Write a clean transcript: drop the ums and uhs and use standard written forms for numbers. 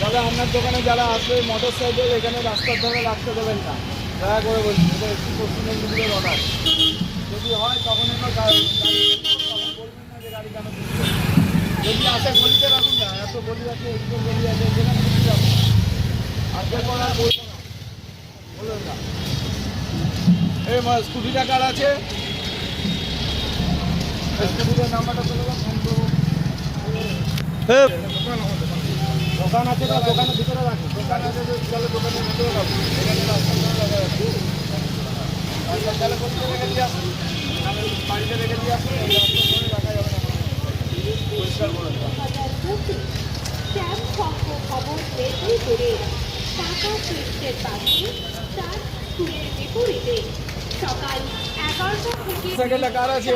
দাদা আপনার দোকানে যারা আসবে মোটর সাইকেল এখানে রাস্তার ধারে রাখতে দেবেন না, দয়া করে বলছি। এটা একটু পশ্চিম মেদিনীপুরের অর্ডার। যদি হয় তখন এগুলো গাড়ি বলবেন না যে গাড়ি কেন দিচ্ছে। যদি আসে গলিতে রাখুন না, এত গলি আছে, এদিকে গলি আছে, যেখানে কিছু যাবে আর পর আর বলবো না, বলবেন না। এই স্কুটিটা কার আছে? স্কুটিটার নাম্বারটা চলে যান, ফোন করবো। দোকান আছে না, দোকানের ভিতরে রাখুন। দোকান আছে তাহলে দোকানের ভিতরে রাখুন। এখানে রাস্তার ধারে রাখা যাবে। রাস্তার ধারে করতে রেখে দিয়ে আসুন, বাড়িতে রেখে দিয়ে আসুন, এই রাস্তার ধারে রাখা যাবে না। পরিষ্কার করে দেওয়া। খবর বের করে টাকা চিপসের পাশে তার স্কুলের বিপরীতে সকাল 11টা থেকে সাইকেলটা কার আছে?